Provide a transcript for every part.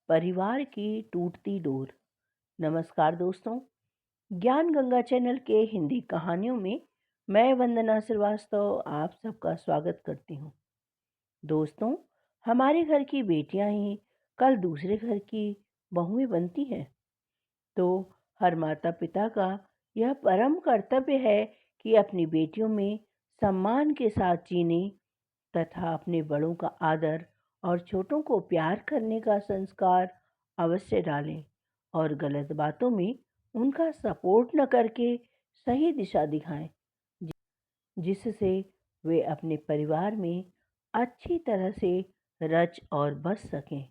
परिवार की टूटती डोर। नमस्कार दोस्तों, ज्ञान गंगा चैनल के हिंदी कहानियों में मैं वंदना श्रीवास्तव आप सबका स्वागत करती हूँ। दोस्तों, हमारे घर की बेटियां ही कल दूसरे घर की बहुएं बनती हैं, तो हर माता पिता का यह परम कर्तव्य है कि अपनी बेटियों में सम्मान के साथ जीने तथा अपने बड़ों का आदर और छोटों को प्यार करने का संस्कार अवश्य डालें और गलत बातों में उनका सपोर्ट न करके सही दिशा दिखाएं, जिससे वे अपने परिवार में अच्छी तरह से रच और बस सकें।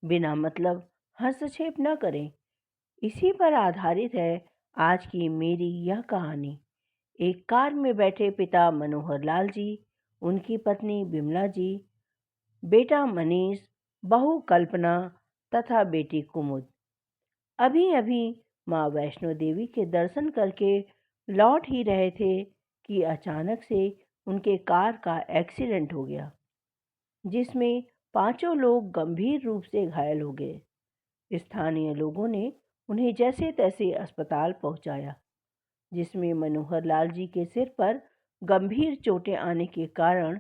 बिना मतलब हस्तक्षेप न करें। इसी पर आधारित है आज की मेरी यह कहानी। एक कार में बैठे पिता मनोहर लाल जी, उनकी पत्नी बिमला जी, बेटा मनीष, बहू कल्पना तथा बेटी कुमुद अभी अभी माँ वैष्णो देवी के दर्शन करके लौट ही रहे थे कि अचानक से उनके कार का एक्सीडेंट हो गया, जिसमें पांचों लोग गंभीर रूप से घायल हो गए। स्थानीय लोगों ने उन्हें जैसे तैसे अस्पताल पहुंचाया, जिसमें मनोहर लाल जी के सिर पर गंभीर चोटें आने के कारण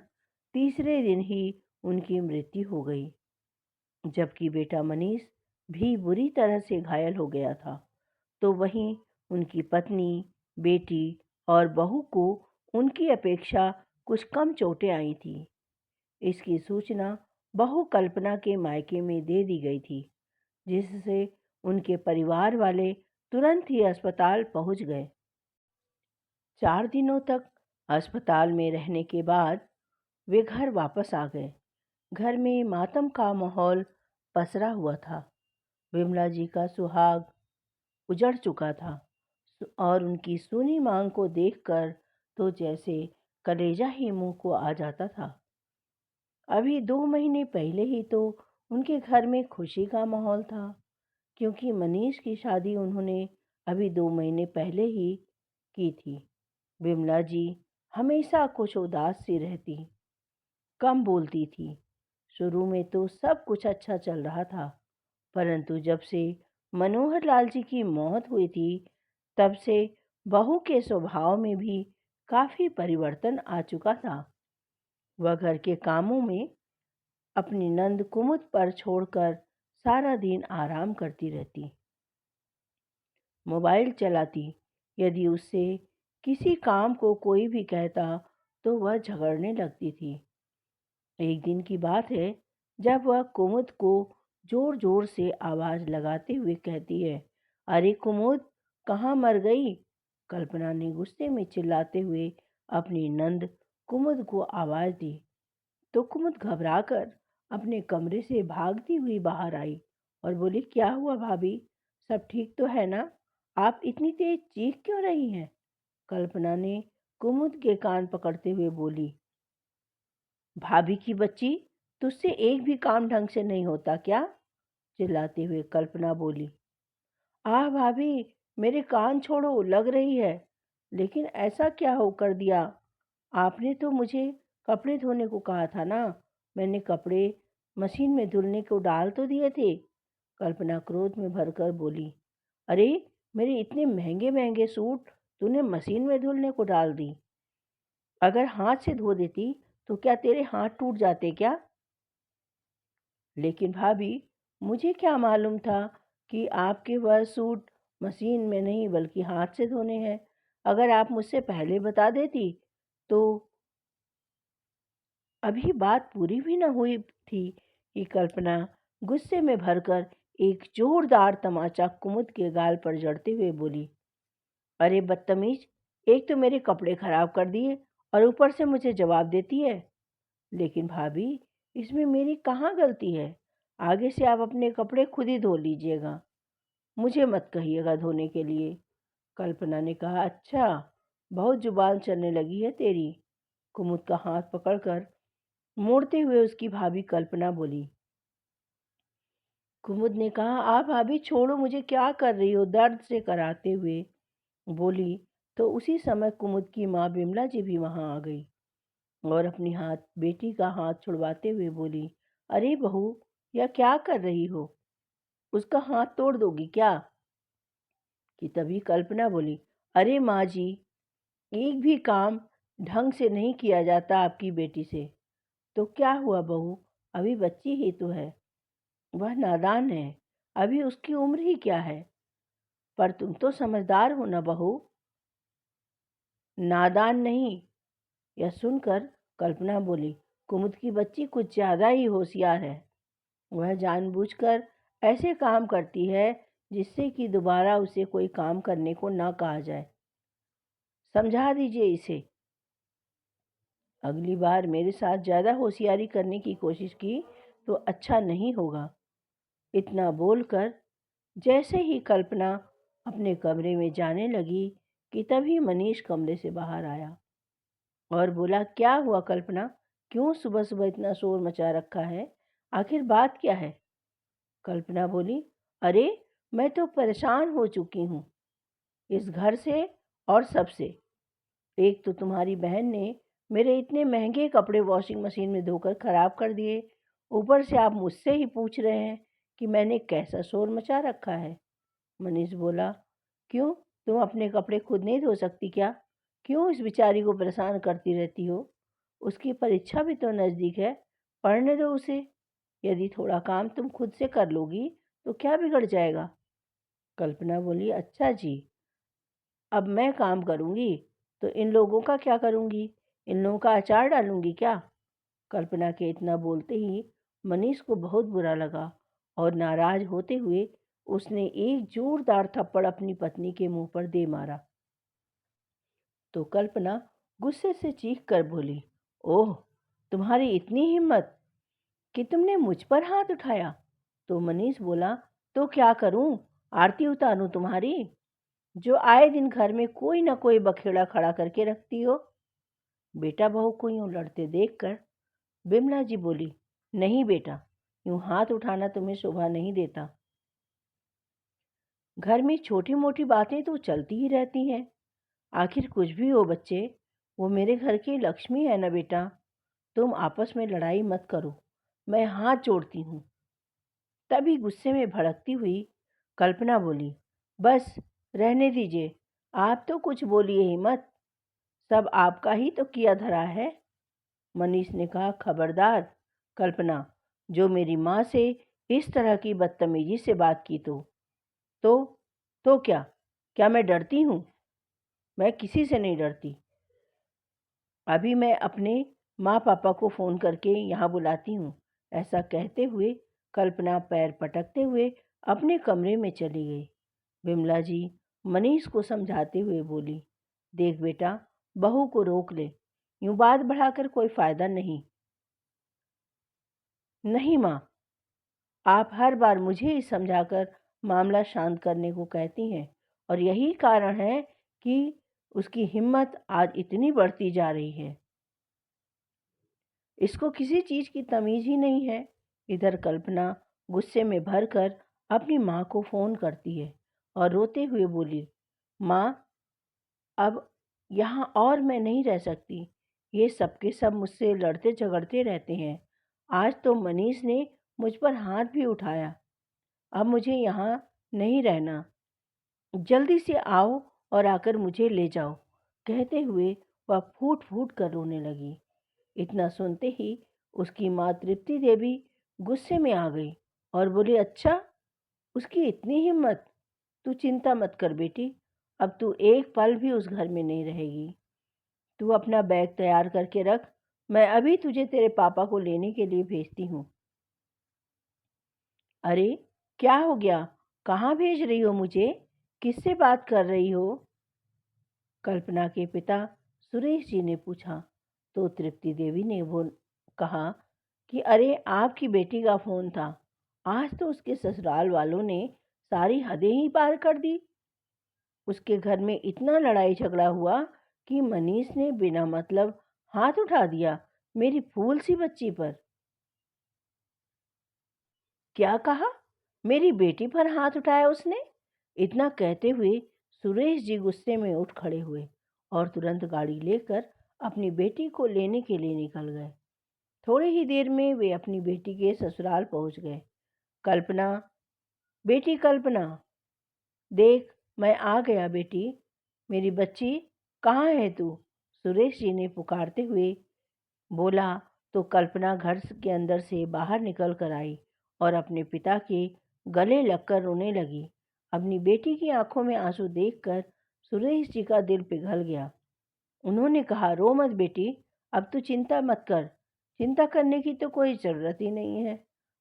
तीसरे दिन ही उनकी मृत्यु हो गई, जबकि बेटा मनीष भी बुरी तरह से घायल हो गया था। तो वहीं उनकी पत्नी, बेटी और बहू को उनकी अपेक्षा कुछ कम चोटें आई थी। इसकी सूचना बहू कल्पना के मायके में दे दी गई थी, जिससे उनके परिवार वाले तुरंत ही अस्पताल पहुंच गए। 4 दिनों तक अस्पताल में रहने के बाद वे घर वापस आ गए। घर में मातम का माहौल पसरा हुआ था। विमला जी का सुहाग उजड़ चुका था और उनकी सूनी मांग को देखकर तो जैसे कलेजा ही मुंह को आ जाता था। अभी 2 महीने पहले ही तो उनके घर में खुशी का माहौल था, क्योंकि मनीष की शादी उन्होंने अभी 2 महीने पहले ही की थी। बिमला जी हमेशा कुछ उदास सी रहती, कम बोलती थी। शुरू में तो सब कुछ अच्छा चल रहा था, परंतु जब से मनोहर लाल जी की मौत हुई थी, तब से बहू के स्वभाव में भी काफी परिवर्तन आ चुका था। वह घर के कामों में अपनी नंद कुमुद पर छोड़कर सारा दिन आराम करती रहती, मोबाइल चलाती। यदि उससे किसी काम को कोई भी कहता तो वह झगड़ने लगती थी। एक दिन की बात है, जब वह कुमुद को जोर जोर से आवाज लगाते हुए कहती है, अरे कुमुद, कहाँ मर गई? कल्पना ने गुस्से में चिल्लाते हुए अपनी नंद कुमुद को आवाज दी, तो कुमुद घबराकर अपने कमरे से भागती हुई बाहर आई और बोली, क्या हुआ भाभी, सब ठीक तो है ना? आप इतनी तेज चीख क्यों रही हैं? कल्पना ने कुमुद के कान पकड़ते हुए बोली, भाभी की बच्ची, तुझसे एक भी काम ढंग से नहीं होता क्या? चिल्लाते हुए कल्पना बोली, आह भाभी, मेरे कान छोड़ो, लग रही है। लेकिन ऐसा क्या हो कर दिया? आपने तो मुझे कपड़े धोने को कहा था ना। मैंने कपड़े मशीन में धुलने को डाल तो दिए थे। कल्पना क्रोध में भरकर बोली, अरे, मेरे इतने महंगे महंगे सूट तूने मशीन में धुलने को डाल दी। अगर हाथ से धो देती तो क्या तेरे हाथ टूट जाते क्या? लेकिन भाभी, मुझे क्या मालूम था कि आपके वह सूट मशीन में नहीं बल्कि हाथ से धोने हैं। अगर आप मुझसे पहले बता देती तो अभी बात पूरी भी न हुई थी कि कल्पना गुस्से में भरकर एक जोरदार तमाचा कुमुद के गाल पर जड़ते हुए बोली, अरे बदतमीज, एक तो मेरे कपड़े खराब कर दिए और ऊपर से मुझे जवाब देती है। लेकिन भाभी, इसमें मेरी कहाँ गलती है? आगे से आप अपने कपड़े खुद ही धो लीजिएगा, मुझे मत कहिएगा धोने के लिए। कल्पना ने कहा, अच्छा, बहुत जुबान चलने लगी है तेरी। कुमुद का हाथ पकड़कर मोड़ते हुए उसकी भाभी कल्पना बोली। कुमुद ने कहा, आप भाभी छोड़ो, मुझे क्या कर रही हो? दर्द से कराते हुए बोली। तो उसी समय कुमुद की माँ बिमला जी भी वहां आ गई और अपनी बेटी का हाथ छुड़वाते हुए बोली, अरे बहू, यह क्या कर रही हो? उसका हाथ तोड़ दोगी क्या? कि तभी कल्पना बोली, अरे माँ जी, एक भी काम ढंग से नहीं किया जाता आपकी बेटी से। तो क्या हुआ बहू, अभी बच्ची ही तो है, वह नादान है, अभी उसकी उम्र ही क्या है। पर तुम तो समझदार हो ना बहू। नादान नहीं। यह सुनकर कल्पना बोली, कुमुद की बच्ची कुछ ज्यादा ही होशियार है। वह जानबूझकर ऐसे काम करती है जिससे कि दोबारा उसे कोई काम करने को ना कहा जाए। समझा दीजिए इसे। अगली बार मेरे साथ ज्यादा होशियारी करने की कोशिश की तो अच्छा नहीं होगा। इतना बोलकर जैसे ही कल्पना अपने कमरे में जाने लगी कि तभी मनीष कमरे से बाहर आया और बोला, क्या हुआ कल्पना, क्यों सुबह सुबह इतना शोर मचा रखा है, आखिर बात क्या है? कल्पना बोली, अरे मैं तो परेशान हो चुकी हूँ इस घर से और सबसे। एक तो तुम्हारी बहन ने मेरे इतने महंगे कपड़े वॉशिंग मशीन में धोकर खराब कर दिए, ऊपर से आप मुझसे ही पूछ रहे हैं कि मैंने कैसा शोर मचा रखा है। मनीष बोला, क्यों, तुम अपने कपड़े खुद नहीं धो सकती क्या? क्यों इस बेचारी को परेशान करती रहती हो? उसकी परीक्षा भी तो नज़दीक है, पढ़ने दो उसे। यदि थोड़ा काम तुम खुद से कर लोगी तो क्या बिगड़ जाएगा? कल्पना बोली, अच्छा जी, अब मैं काम करूंगी तो इन लोगों का क्या करूंगी? इन लोगों का अचार डालूंगी क्या? कल्पना के इतना बोलते ही मनीष को बहुत बुरा लगा और नाराज होते हुए उसने एक जोरदार थप्पड़ अपनी पत्नी के मुंह पर दे मारा। तो कल्पना गुस्से से चीख कर बोली, ओह, तुम्हारी इतनी हिम्मत कि तुमने मुझ पर हाथ उठाया? तो मनीष बोला, तो क्या करूं, आरती उतारूं तुम्हारी, जो आए दिन घर में कोई ना कोई बखेड़ा खड़ा करके रखती हो? बेटा बहू को यूं लड़ते देखकर बिमला जी बोली, नहीं बेटा, यूं हाथ उठाना तुम्हें शोभा नहीं देता। घर में छोटी मोटी बातें तो चलती ही रहती हैं। आखिर कुछ भी हो बच्चे, वो मेरे घर की लक्ष्मी है ना बेटा। तुम आपस में लड़ाई मत करो, मैं हाथ जोड़ती हूँ। तभी गुस्से में भड़कती हुई कल्पना बोली, बस रहने दीजिए, आप तो कुछ बोलिए ही मत, सब आपका ही तो किया धरा है। मनीष ने कहा, खबरदार कल्पना, जो मेरी माँ से इस तरह की बदतमीजी से बात की तो तो क्या, क्या मैं डरती हूँ? मैं किसी से नहीं डरती। अभी मैं अपने माँ पापा को फ़ोन करके यहाँ बुलाती हूँ। ऐसा कहते हुए कल्पना पैर पटकते हुए अपने कमरे में चली गई। विमला जी मनीष को समझाते हुए बोली, देख बेटा, बहू को रोक ले, यूं बात बढ़ाकर कोई फायदा नहीं। नहीं माँ, आप हर बार मुझे ही समझाकर मामला शांत करने को कहती हैं और यही कारण है कि उसकी हिम्मत आज इतनी बढ़ती जा रही है। इसको किसी चीज की तमीज ही नहीं है। इधर कल्पना गुस्से में भरकर अपनी माँ को फोन करती है और रोते हुए बोली, माँ, अब यहाँ और मैं नहीं रह सकती। ये सबके सब मुझसे लड़ते झगड़ते रहते हैं। आज तो मनीष ने मुझ पर हाथ भी उठाया। अब मुझे यहाँ नहीं रहना। जल्दी से आओ और आकर मुझे ले जाओ। कहते हुए वह फूट फूट कर रोने लगी। इतना सुनते ही उसकी माँ तृप्ति देवी गुस्से में आ गई और बोली, अच्छा, उसकी इतनी हिम्मत। तू चिंता मत कर बेटी, अब तू एक पल भी उस घर में नहीं रहेगी। तू अपना बैग तैयार करके रख, मैं अभी तुझे तेरे पापा को लेने के लिए भेजती हूँ। अरे, क्या हो गया, कहाँ भेज रही हो मुझे, किससे बात कर रही हो? कल्पना के पिता सुरेश जी ने पूछा। तो तृप्ति देवी ने वो कहा कि अरे, आपकी बेटी का फोन था। आज तो उसके ससुराल वालों ने सारी हदें ही पार कर दी। उसके घर में इतना लड़ाई झगड़ा हुआ कि मनीष ने बिना मतलब हाथ उठा दिया मेरी फूल सी बच्ची पर। क्या कहा, मेरी बेटी पर हाथ उठाया उसने? इतना कहते हुए सुरेश जी गुस्से में उठ खड़े हुए और तुरंत गाड़ी लेकर अपनी बेटी को लेने के लिए निकल गए। थोड़ी ही देर में वे अपनी बेटी के ससुराल पहुंच गए। कल्पना बेटी कल्पना, देख मैं आ गया बेटी। मेरी बच्ची, कहाँ है तू? सुरेश जी ने पुकारते हुए बोला तो कल्पना घर के अंदर से बाहर निकल कर आई और अपने पिता के गले लगकर रोने लगी। अपनी बेटी की आंखों में आंसू देखकर सुरेश जी का दिल पिघल गया। उन्होंने कहा, रो मत बेटी, अब तू चिंता मत कर। चिंता करने की तो कोई ज़रूरत ही नहीं है।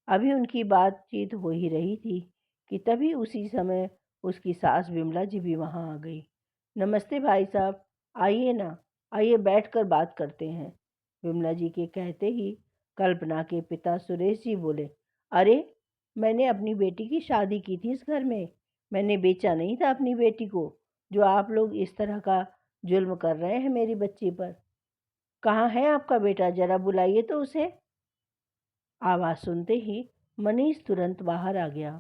अभी उनकी बातचीत हो ही रही थी कि तभी उसी समय उसकी सास विमला जी भी वहाँ आ गई। नमस्ते भाई साहब, आइए ना, आइए बैठकर बात करते हैं। विमला जी के कहते ही कल्पना के पिता सुरेश जी बोले, अरे मैंने अपनी बेटी की शादी की थी इस घर में, मैंने बेचा नहीं था अपनी बेटी को, जो आप लोग इस तरह का जुल्म कर रहे हैं मेरी बच्ची पर। कहाँ है आपका बेटा, जरा बुलाइए तो उसे। आवाज़ सुनते ही मनीष तुरंत बाहर आ गया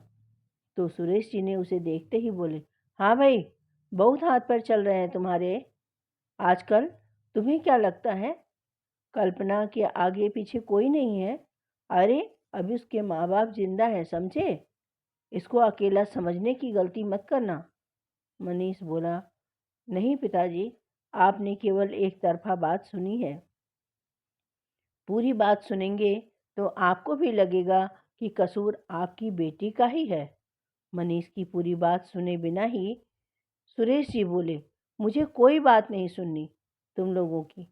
तो सुरेश जी ने उसे देखते ही बोले, हाँ भाई, बहुत हाथ पैर चल रहे हैं तुम्हारे आजकल। तुम्हें क्या लगता है कल्पना के आगे पीछे कोई नहीं है? अरे अभी उसके माँ बाप जिंदा हैं, समझे? इसको अकेला समझने की गलती मत करना। मनीष बोला, नहीं पिताजी, आपने केवल एक तरफा बात सुनी है। पूरी बात सुनेंगे तो आपको भी लगेगा कि कसूर आपकी बेटी का ही है। मनीष की पूरी बात सुने बिना ही सुरेश जी बोले, मुझे कोई बात नहीं सुननी तुम लोगों की।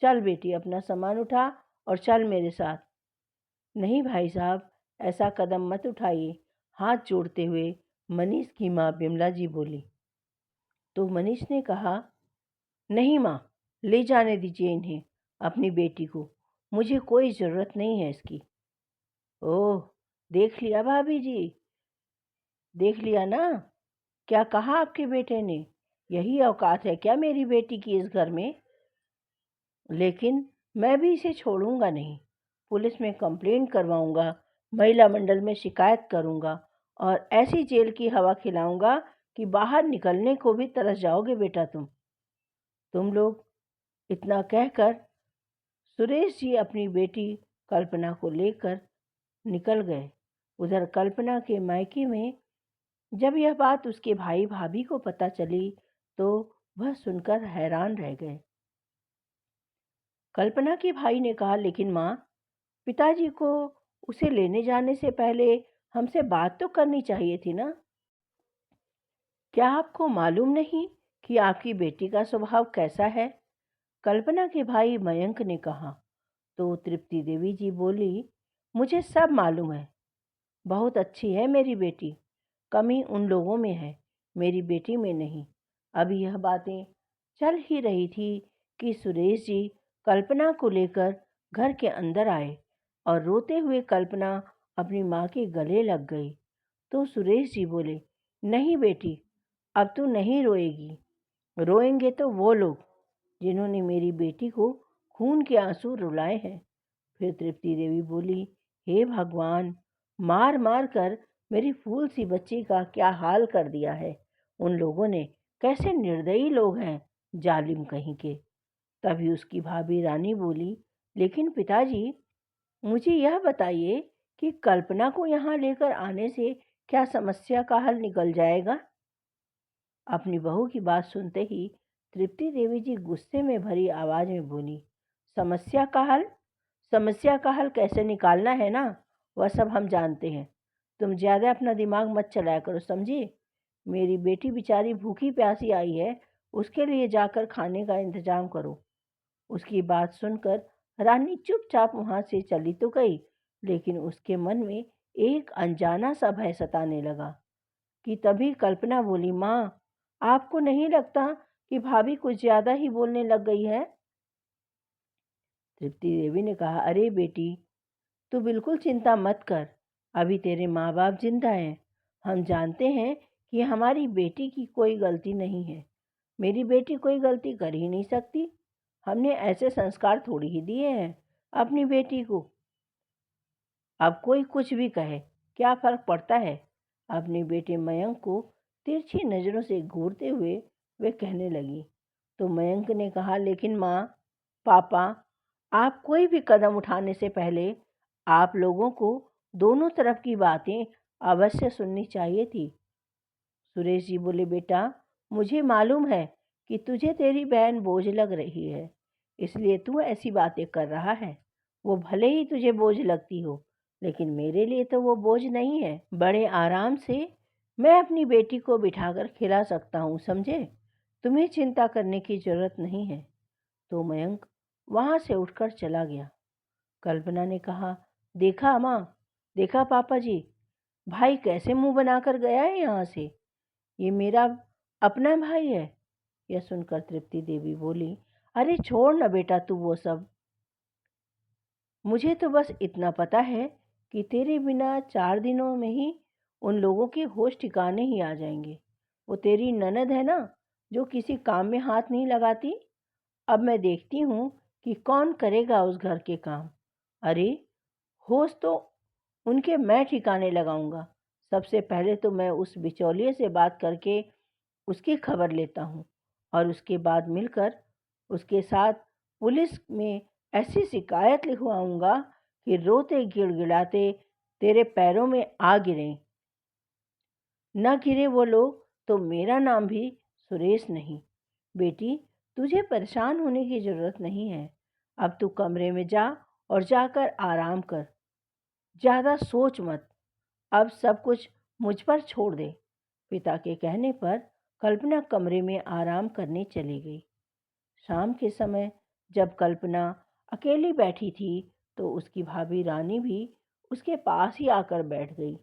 चल बेटी, अपना सामान उठा और चल मेरे साथ। नहीं भाई साहब, ऐसा कदम मत उठाइए, हाथ जोड़ते हुए मनीष की माँ बिमला जी बोली। तो मनीष ने कहा, नहीं माँ, ले जाने दीजिए इन्हें, अपनी बेटी को। मुझे कोई ज़रूरत नहीं है इसकी। ओह, देख लिया भाभी जी, देख लिया ना, क्या कहा आपके बेटे ने? यही औकात है क्या मेरी बेटी की इस घर में? लेकिन मैं भी इसे छोड़ूंगा नहीं। पुलिस में कंप्लेंट करवाऊंगा, महिला मंडल में शिकायत करूंगा और ऐसी जेल की हवा खिलाऊंगा कि बाहर निकलने को भी तरस जाओगे बेटा तुम लोग। इतना कहकर सुरेश जी अपनी बेटी कल्पना को लेकर निकल गए। उधर कल्पना के मायके में जब यह बात उसके भाई भाभी को पता चली तो वह सुनकर हैरान रह गए। कल्पना के भाई ने कहा, लेकिन माँ, पिताजी को उसे लेने जाने से पहले हमसे बात तो करनी चाहिए थी ना। क्या आपको मालूम नहीं कि आपकी बेटी का स्वभाव कैसा है? कल्पना के भाई मयंक ने कहा। तो तृप्ति देवी जी बोली, मुझे सब मालूम है, बहुत अच्छी है मेरी बेटी। कमी उन लोगों में है, मेरी बेटी में नहीं। अभी यह बातें चल ही रही थी कि सुरेश जी कल्पना को लेकर घर के अंदर आए और रोते हुए कल्पना अपनी माँ के गले लग गई। तो सुरेश जी बोले, नहीं बेटी, अब तू नहीं रोएगी। रोएंगे तो वो लोग जिन्होंने मेरी बेटी को खून के आंसू रुलाए हैं। फिर तृप्ति देवी बोली, हे भगवान, मार मार कर मेरी फूल सी बच्ची का क्या हाल कर दिया है उन लोगों ने। कैसे निर्दयी लोग हैं, जालिम कहीं के। तभी उसकी भाभी रानी बोली, लेकिन पिताजी, मुझे यह बताइए कि कल्पना को यहाँ लेकर आने से क्या समस्या का हल निकल जाएगा? अपनी बहू की बात सुनते ही तृप्ति देवी जी गुस्से में भरी आवाज में बोली, समस्या का हल? समस्या का हल कैसे निकालना है ना, वह सब हम जानते हैं। तुम ज़्यादा अपना दिमाग मत चलाया करो, समझी? मेरी बेटी बेचारी भूखी प्यासी आई है, उसके लिए जाकर खाने का इंतजाम करो। उसकी बात सुनकर रानी चुपचाप वहाँ से चली तो गई, लेकिन उसके मन में एक अनजाना सा भय सताने लगा कि तभी कल्पना बोली, माँ, आपको नहीं लगता कि भाभी कुछ ज़्यादा ही बोलने लग गई है? तृप्ति देवी ने कहा, अरे बेटी, तू बिल्कुल चिंता मत कर। अभी तेरे माँ बाप जिंदा हैं। हम जानते हैं कि हमारी बेटी की कोई गलती नहीं है। मेरी बेटी कोई गलती कर ही नहीं सकती। हमने ऐसे संस्कार थोड़ी ही दिए हैं अपनी बेटी को। अब कोई कुछ भी कहे, क्या फर्क पड़ता है? अपने बेटे मयंक को तिरछी नज़रों से घूरते हुए वे कहने लगी। तो मयंक ने कहा, लेकिन माँ, पापा, आप कोई भी कदम उठाने से पहले आप लोगों को दोनों तरफ की बातें अवश्य सुननी चाहिए थी। सुरेश जी बोले, बेटा मुझे मालूम है कि तुझे तेरी बहन बोझ लग रही है, इसलिए तू ऐसी बातें कर रहा है। वो भले ही तुझे बोझ लगती हो, लेकिन मेरे लिए तो वो बोझ नहीं है। बड़े आराम से मैं अपनी बेटी को बिठाकर खिला सकता हूँ, समझे? तुम्हें चिंता करने की जरूरत नहीं है। तो मयंक वहाँ से उठकर चला गया। कल्पना ने कहा, देखा माँ, देखा पापा जी, भाई कैसे मुंह बनाकर गया है यहाँ से। ये मेरा अपना भाई है। यह सुनकर तृप्ति देवी बोली, अरे छोड़ ना बेटा तू वो सब। मुझे तो बस इतना पता है कि तेरे बिना 4 दिनों में ही उन लोगों के होश ठिकाने ही आ जाएंगे। वो तेरी ननद है ना, जो किसी काम में हाथ नहीं लगाती। अब मैं देखती हूँ कि कौन करेगा उस घर के काम। अरे होश तो उनके मैं ठिकाने लगाऊंगा। सबसे पहले तो मैं उस बिचौलिए से बात करके उसकी खबर लेता हूँ, और उसके बाद मिलकर उसके साथ पुलिस में ऐसी शिकायत लिखवाऊंगा कि रोते गिड़गिड़ाते तेरे पैरों में आ गिरें। न गिरे वो लोग तो मेरा नाम भी सुरेश नहीं। बेटी, तुझे परेशान होने की जरूरत नहीं है। अब तू कमरे में जा और जाकर आराम कर। ज़्यादा सोच मत। अब सब कुछ मुझ पर छोड़ दे। पिता के कहने पर कल्पना कमरे में आराम करने चली गई। शाम के समय जब कल्पना अकेली बैठी थी तो उसकी भाभी रानी भी उसके पास ही आकर बैठ गई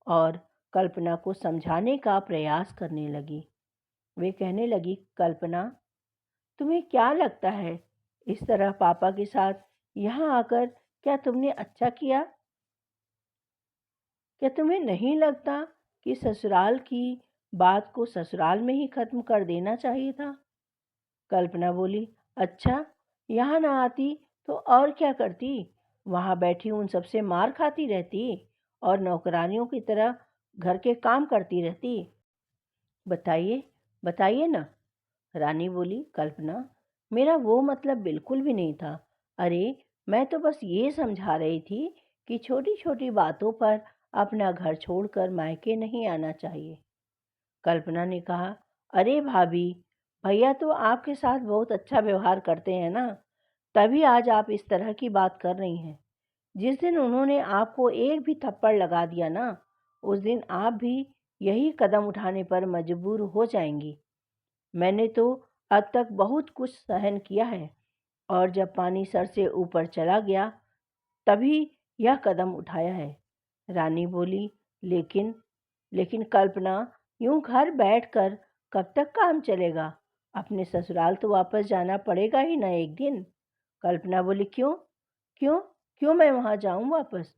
और कल्पना को समझाने का प्रयास करने लगी। वे कहने लगी, कल्पना, तुम्हें क्या लगता है इस तरह पापा के साथ यहाँ आकर क्या तुमने अच्छा किया? क्या तुम्हें नहीं लगता कि ससुराल की बात को ससुराल में ही खत्म कर देना चाहिए था? कल्पना बोली, अच्छा, यहाँ ना आती तो और क्या करती? वहाँ बैठी उन सबसे मार खाती रहती और नौकरानियों की तरह घर के काम करती रहती। बताइए, बताइए ना। रानी बोली, कल्पना, मेरा वो मतलब बिल्कुल भी नहीं था। अरे मैं तो बस ये समझा रही थी कि छोटी छोटी बातों पर अपना घर छोड़कर मायके नहीं आना चाहिए। कल्पना ने कहा, अरे भाभी, भैया तो आपके साथ बहुत अच्छा व्यवहार करते हैं ना, तभी आज आप इस तरह की बात कर रही हैं। जिस दिन उन्होंने आपको एक भी थप्पड़ लगा दिया ना, उस दिन आप भी यही कदम उठाने पर मजबूर हो जाएंगी। मैंने तो अब तक बहुत कुछ सहन किया है, और जब पानी सर से ऊपर चला गया तभी यह कदम उठाया है। रानी बोली, लेकिन लेकिन कल्पना, यूं घर बैठकर कब तक काम चलेगा? अपने ससुराल तो वापस जाना पड़ेगा ही ना एक दिन। कल्पना बोली, क्यों क्यों क्यों मैं वहाँ जाऊँ वापस?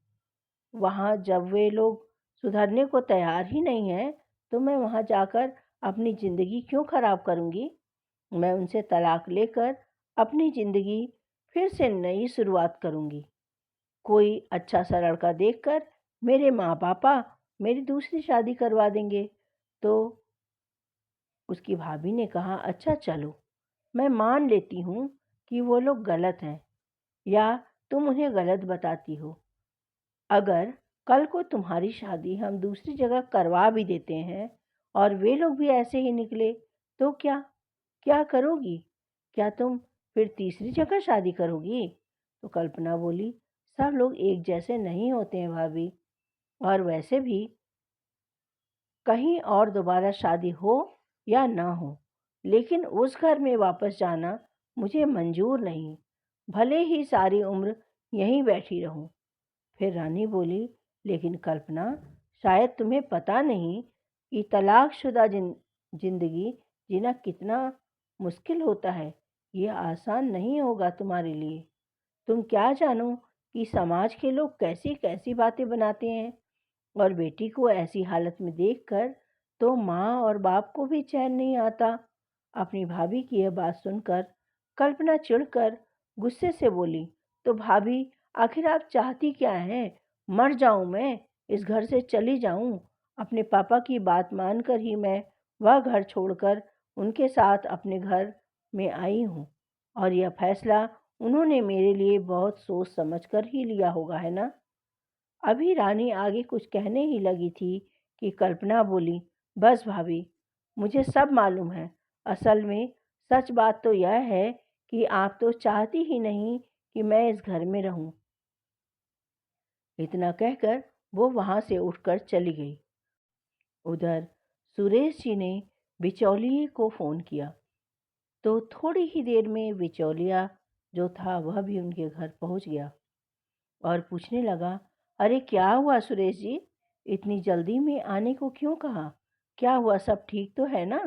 वहाँ जब वे लोग सुधरने को तैयार ही नहीं हैं, तो मैं वहाँ जाकर अपनी ज़िंदगी क्यों खराब करूँगी? मैं उनसे तलाक लेकर अपनी ज़िंदगी फिर से नई शुरुआत करूँगी। कोई अच्छा सा लड़का देखकर मेरे माँ पापा मेरी दूसरी शादी करवा देंगे। तो उसकी भाभी ने कहा, अच्छा चलो, मैं मान लेती हूँ कि वो लोग गलत हैं, या तुम उन्हें गलत बताती हो। अगर कल को तुम्हारी शादी हम दूसरी जगह करवा भी देते हैं और वे लोग भी ऐसे ही निकले, तो क्या क्या करोगी? क्या तुम फिर तीसरी जगह शादी करोगी? तो कल्पना बोली, सब लोग एक जैसे नहीं होते हैं भाभी, और वैसे भी कहीं और दोबारा शादी हो या ना हो, लेकिन उस घर में वापस जाना मुझे मंजूर नहीं, भले ही सारी उम्र यहीं बैठी रहूं। फिर रानी बोली, लेकिन कल्पना, शायद तुम्हें पता नहीं कि तलाकशुदा जिंदगी जीना कितना मुश्किल होता है। ये आसान नहीं होगा तुम्हारे लिए। तुम क्या जानो कि समाज के लोग कैसी कैसी बातें बनाते हैं, और बेटी को ऐसी हालत में देखकर तो माँ और बाप को भी चैन नहीं आता। अपनी भाभी की यह बात सुनकर कल्पना चिढ़कर गुस्से से बोली, तो भाभी, आखिर आप चाहती क्या हैं? मर जाऊं मैं, इस घर से चली जाऊं? अपने पापा की बात मानकर ही मैं वह घर छोड़कर उनके साथ अपने घर में आई हूँ, और यह फैसला उन्होंने मेरे लिए बहुत सोच समझ कर ही लिया होगा, है ना? अभी रानी आगे कुछ कहने ही लगी थी कि कल्पना बोली, बस भाभी, मुझे सब मालूम है। असल में सच बात तो यह है कि आप तो चाहती ही नहीं कि मैं इस घर में रहूं। इतना कहकर वो वहां से उठकर चली गई। उधर सुरेश जी ने बिचौलिए को फ़ोन किया तो थोड़ी ही देर में बिचौलिया जो था वह भी उनके घर पहुंच गया और पूछने लगा, अरे क्या हुआ सुरेश जी, इतनी जल्दी में आने को क्यों कहा? क्या हुआ, सब ठीक तो है ना?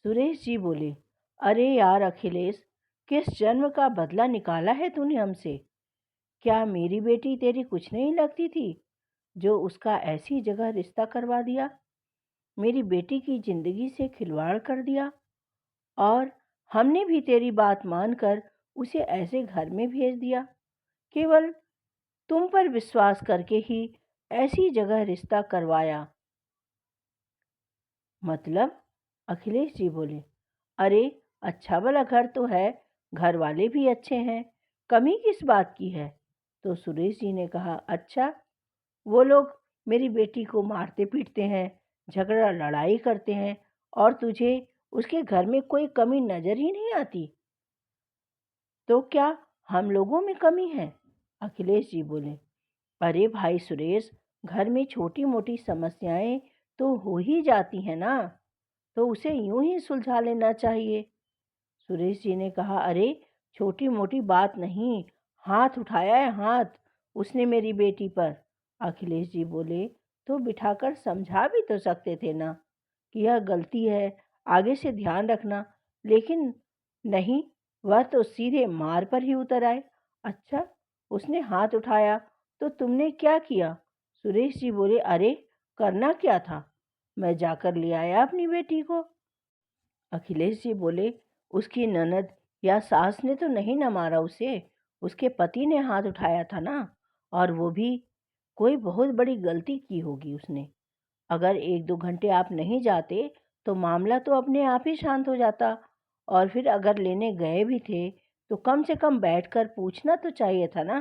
सुरेश जी बोले, अरे यार अखिलेश, किस जन्म का बदला निकाला है तूने हमसे? क्या मेरी बेटी तेरी कुछ नहीं लगती थी जो उसका ऐसी जगह रिश्ता करवा दिया? मेरी बेटी की जिंदगी से खिलवाड़ कर दिया और हमने भी तेरी बात मानकर उसे ऐसे घर में भेज दिया, केवल तुम पर विश्वास करके ही ऐसी जगह रिश्ता करवाया। मतलब? अखिलेश जी बोले, अरे अच्छा भला घर तो है, घर वाले भी अच्छे हैं, कमी किस बात की है? तो सुरेश जी ने कहा, अच्छा, वो लोग मेरी बेटी को मारते पीटते हैं, झगड़ा लड़ाई करते हैं और तुझे उसके घर में कोई कमी नजर ही नहीं आती? तो क्या हम लोगों में कमी है? अखिलेश जी बोले, अरे भाई सुरेश, घर में छोटी मोटी समस्याएं तो हो ही जाती हैं ना, तो उसे यूं ही सुलझा लेना चाहिए। सुरेश जी ने कहा, अरे छोटी मोटी बात नहीं, हाथ उठाया है हाथ उसने मेरी बेटी पर। अखिलेश जी बोले, तो बिठाकर समझा भी तो सकते थे ना कि यह गलती है, आगे से ध्यान रखना, लेकिन नहीं, वह तो सीधे मार पर ही उतर आए। अच्छा, उसने हाथ उठाया तो तुमने क्या किया? सुरेश जी बोले, अरे करना क्या था, मैं जाकर ले आया अपनी बेटी को। अखिलेश जी बोले, उसकी ननद या सास ने तो नहीं न मारा उसे, उसके पति ने हाथ उठाया था ना, और वो भी कोई बहुत बड़ी गलती की होगी उसने। अगर 1-2 घंटे आप नहीं जाते तो मामला तो अपने आप ही शांत हो जाता, और फिर अगर लेने गए भी थे तो कम से कम बैठकर पूछना तो चाहिए था ना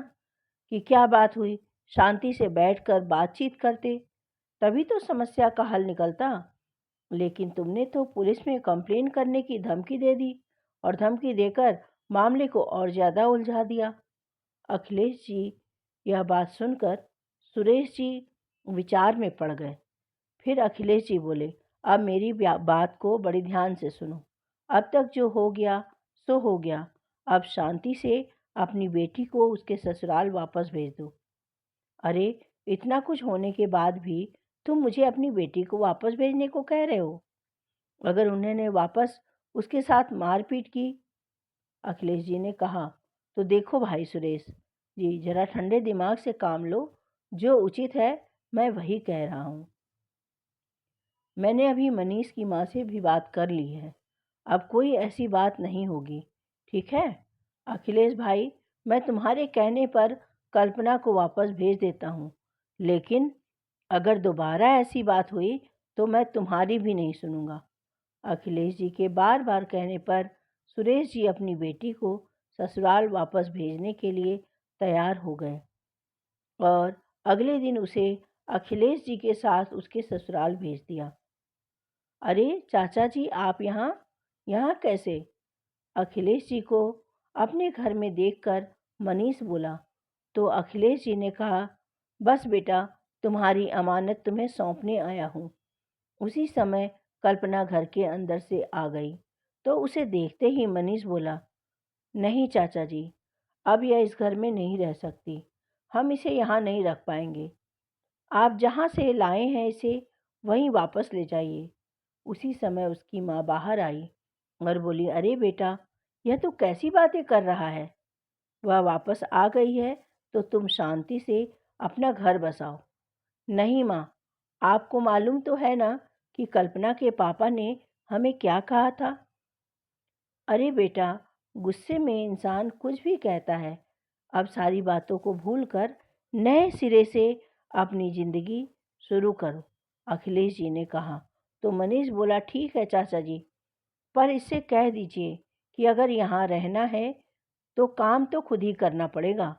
कि क्या बात हुई, शांति से बैठकर बातचीत करते, तभी तो समस्या का हल निकलता। लेकिन तुमने तो पुलिस में कंप्लेन करने की धमकी दे दी और धमकी देकर मामले को और ज़्यादा उलझा दिया। अखिलेश जी यह बात सुनकर सुरेश जी विचार में पड़ गए। फिर अखिलेश जी बोले, अब मेरी बात को बड़ी ध्यान से सुनो। अब तक जो हो गया सो हो गया, अब शांति से अपनी बेटी को उसके ससुराल वापस भेज दो। अरे इतना कुछ होने के बाद भी तुम मुझे अपनी बेटी को वापस भेजने को कह रहे हो? अगर उन्होंने वापस उसके साथ मारपीट की? अखिलेश जी ने कहा, तो देखो भाई सुरेश जी, जरा ठंडे दिमाग से काम लो, जो उचित है मैं वही कह रहा हूँ। मैंने अभी मनीष की माँ से भी बात कर ली है, अब कोई ऐसी बात नहीं होगी, ठीक है? अखिलेश भाई, मैं तुम्हारे कहने पर कल्पना को वापस भेज देता हूँ, लेकिन अगर दोबारा ऐसी बात हुई तो मैं तुम्हारी भी नहीं सुनूंगा। अखिलेश जी के बार बार कहने पर सुरेश जी अपनी बेटी को ससुराल वापस भेजने के लिए तैयार हो गए और अगले दिन उसे अखिलेश जी के साथ उसके ससुराल भेज दिया। अरे चाचा जी, आप यहाँ यहाँ कैसे? अखिलेश जी को अपने घर में देखकर मनीष बोला तो अखिलेश जी ने कहा, बस बेटा, तुम्हारी अमानत तुम्हें सौंपने आया हूँ। उसी समय कल्पना घर के अंदर से आ गई तो उसे देखते ही मनीष बोला, नहीं चाचा जी, अब यह इस घर में नहीं रह सकती, हम इसे यहाँ नहीं रख पाएंगे, आप जहाँ से लाए हैं इसे वहीं वापस ले जाइए। उसी समय उसकी माँ बाहर आई और बोली, अरे बेटा, यह तो कैसी बातें कर रहा है, वह वापस आ गई है तो तुम शांति से अपना घर बसाओ। नहीं माँ, आपको मालूम तो है ना कि कल्पना के पापा ने हमें क्या कहा था? अरे बेटा, गुस्से में इंसान कुछ भी कहता है, अब सारी बातों को भूलकर नए सिरे से अपनी जिंदगी शुरू करो, अखिलेश जी ने कहा। तो मनीष बोला, ठीक है चाचा जी, पर इससे कह दीजिए कि अगर यहाँ रहना है तो काम तो खुद ही करना पड़ेगा।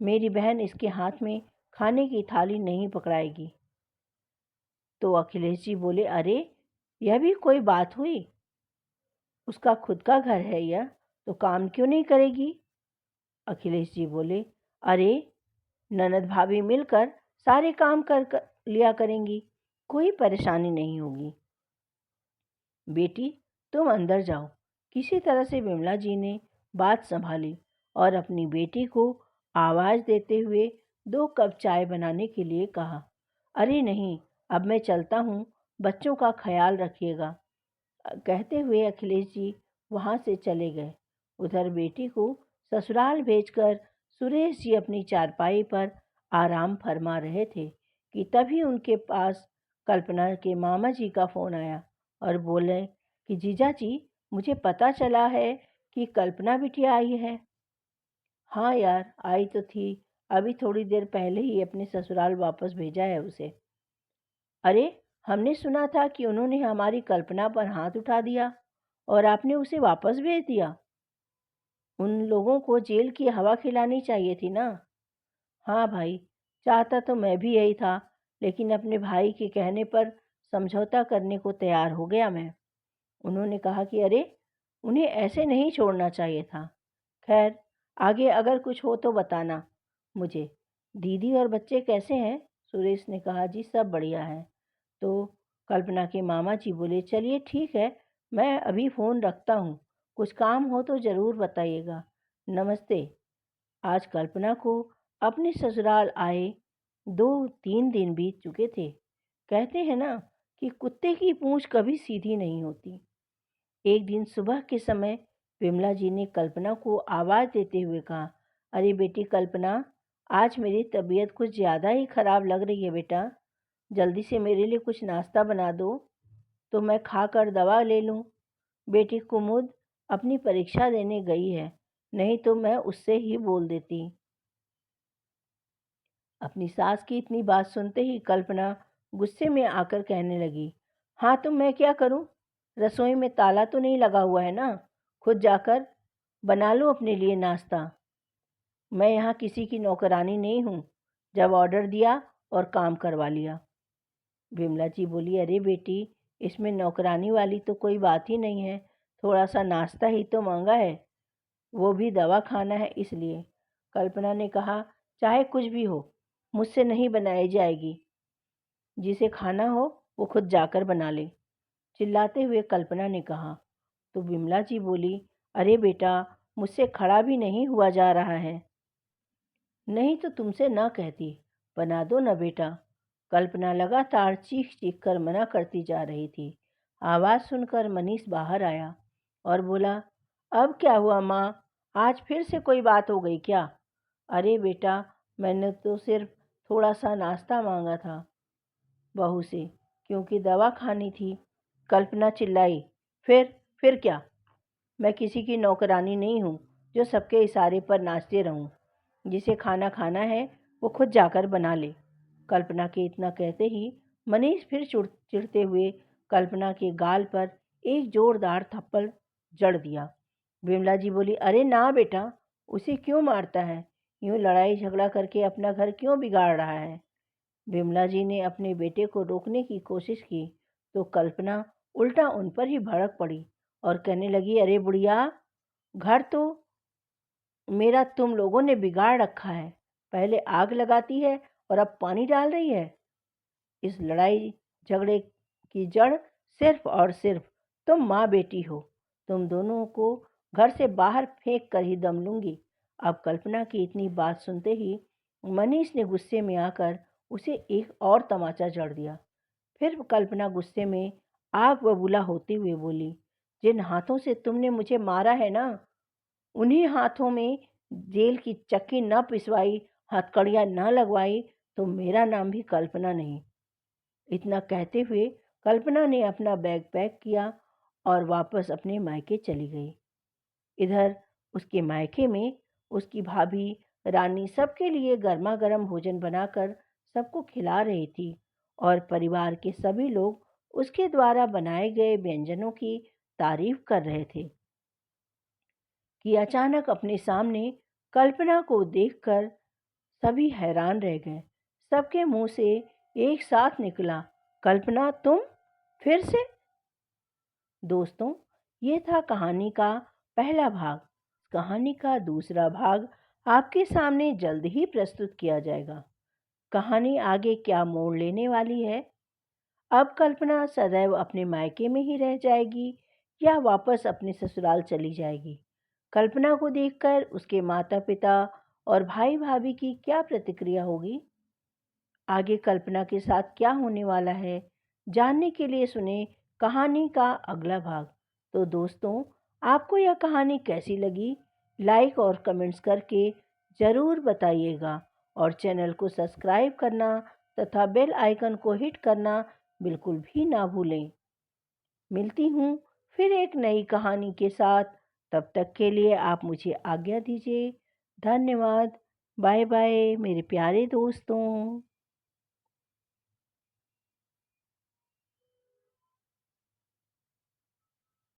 मेरी बहन इसके हाथ में खाने की थाली नहीं पकड़ाएगी। तो अखिलेश जी बोले, अरे यह भी कोई बात हुई? उसका खुद का घर है यह, तो काम क्यों नहीं करेगी? अखिलेश जी बोले, अरे ननद भाभी मिलकर सारे काम कर लिया करेंगी, कोई परेशानी नहीं होगी। बेटी तुम अंदर जाओ। किसी तरह से विमला जी ने बात संभाली और अपनी बेटी को आवाज़ देते हुए 2 कप चाय बनाने के लिए कहा। अरे नहीं, अब मैं चलता हूँ, बच्चों का ख्याल रखिएगा, कहते हुए अखिलेश जी वहाँ से चले गए। उधर बेटी को ससुराल भेजकर सुरेश जी अपनी चारपाई पर आराम फरमा रहे थे कि तभी उनके पास कल्पना के मामा जी का फ़ोन आया और बोले कि जीजा जी, मुझे पता चला है कि कल्पना बिटिया आई है। हाँ यार, आई तो थी, अभी थोड़ी देर पहले ही अपने ससुराल वापस भेजा है उसे। अरे हमने सुना था कि उन्होंने हमारी कल्पना पर हाथ उठा दिया और आपने उसे वापस भेज दिया। उन लोगों को जेल की हवा खिलानी चाहिए थी ना। हाँ भाई, चाहता तो मैं भी यही था, लेकिन अपने भाई के कहने पर समझौता करने को तैयार हो गया मैं। उन्होंने कहा कि अरे उन्हें ऐसे नहीं छोड़ना चाहिए था। खैर, आगे अगर कुछ हो तो बताना मुझे। दीदी और बच्चे कैसे हैं? सुरेश ने कहा, जी सब बढ़िया है। तो कल्पना के मामा जी बोले, चलिए ठीक है, मैं अभी फ़ोन रखता हूँ, कुछ काम हो तो ज़रूर बताइएगा। नमस्ते। आज कल्पना को अपने ससुराल आए 2-3 दिन बीत चुके थे। कहते हैं ना कि कुत्ते की पूंछ कभी सीधी नहीं होती। एक दिन सुबह के समय विमला जी ने कल्पना को आवाज़ देते हुए कहा, अरे बेटी कल्पना, आज मेरी तबीयत कुछ ज़्यादा ही ख़राब लग रही है बेटा, जल्दी से मेरे लिए कुछ नाश्ता बना दो तो मैं खाकर दवा ले लूँ। बेटी कुमुद अपनी परीक्षा देने गई है, नहीं तो मैं उससे ही बोल देती। अपनी सास की इतनी बात सुनते ही कल्पना गुस्से में आकर कहने लगी, हाँ तो मैं क्या करूँ? रसोई में ताला तो नहीं लगा हुआ है ना, खुद जाकर बना लो अपने लिए नाश्ता। मैं यहाँ किसी की नौकरानी नहीं हूँ, जब ऑर्डर दिया और काम करवा लिया। विमला जी बोली, अरे बेटी, इसमें नौकरानी वाली तो कोई बात ही नहीं है, थोड़ा सा नाश्ता ही तो मांगा है, वो भी दवा खाना है इसलिए। कल्पना ने कहा, चाहे कुछ भी हो, मुझसे नहीं बनाई जाएगी, जिसे खाना हो वो खुद जाकर बना ले, चिल्लाते हुए कल्पना ने कहा। तो विमला जी बोली, अरे बेटा, मुझसे खड़ा भी नहीं हुआ जा रहा है, नहीं तो तुमसे न कहती, बना दो न बेटा। कल्पना लगातार चीख चीख कर मना करती जा रही थी। आवाज़ सुनकर मनीष बाहर आया और बोला, अब क्या हुआ माँ, आज फिर से कोई बात हो गई क्या? अरे बेटा, मैंने तो सिर्फ थोड़ा सा नाश्ता मांगा था बहू से, क्योंकि दवा खानी थी। कल्पना चिल्लाई, फिर क्या? मैं किसी की नौकरानी नहीं हूँ जो सबके इशारे पर नाचते रहूँ। जिसे खाना खाना है वो खुद जाकर बना ले। कल्पना के इतना कहते ही मनीष फिर चिढ़ते हुए कल्पना के गाल पर एक जोरदार थप्पड़ जड़ दिया। विमला जी बोली, अरे ना बेटा, उसे क्यों मारता है? यूं लड़ाई झगड़ा करके अपना घर क्यों बिगाड़ रहा है? विमला जी ने अपने बेटे को रोकने की कोशिश की तो कल्पना उल्टा उन पर ही भड़क पड़ी और कहने लगी, अरे बुढ़िया, घर तो मेरा तुम लोगों ने बिगाड़ रखा है, पहले आग लगाती है और अब पानी डाल रही है। इस लड़ाई झगड़े की जड़ सिर्फ और सिर्फ तुम माँ बेटी हो। तुम दोनों को घर से बाहर फेंक कर ही दम लूंगी। अब कल्पना की इतनी बात सुनते ही मनीष ने गुस्से में आकर उसे एक और तमाचा जड़ दिया। फिर कल्पना गुस्से में आग बबूला होते हुए बोली, जिन हाथों से तुमने मुझे मारा है ना, उन्हीं हाथों में जेल की चक्की न पिसवाई, हथकड़ियाँ न लगवाई तो मेरा नाम भी कल्पना नहीं। इतना कहते हुए कल्पना ने अपना बैग पैक किया और वापस अपने मायके चली गई। इधर उसके मायके में उसकी भाभी रानी सबके लिए गर्मा गर्म भोजन बनाकर सबको खिला रही थी और परिवार के सभी लोग उसके द्वारा बनाए गए व्यंजनों की तारीफ कर रहे थे कि अचानक अपने सामने कल्पना को देखकर सभी हैरान रह गए। सबके मुंह से एक साथ निकला, कल्पना तुम फिर से? दोस्तों, ये था कहानी का पहला भाग। कहानी का दूसरा भाग आपके सामने जल्द ही प्रस्तुत किया जाएगा। कहानी आगे क्या मोड़ लेने वाली है? अब कल्पना सदैव अपने मायके में ही रह जाएगी या वापस अपने ससुराल चली जाएगी? कल्पना को देखकर उसके माता पिता और भाई भाभी की क्या प्रतिक्रिया होगी? आगे कल्पना के साथ क्या होने वाला है, जानने के लिए सुने कहानी का अगला भाग। तो दोस्तों, आपको यह कहानी कैसी लगी? लाइक और कमेंट्स करके ज़रूर बताइएगा और चैनल को सब्सक्राइब करना तथा बेल आइकन को हिट करना बिल्कुल भी ना भूलें। मिलती हूँ फिर एक नई कहानी के साथ। तब तक के लिए आप मुझे आज्ञा दीजिए। धन्यवाद। बाय बाय मेरे प्यारे दोस्तों।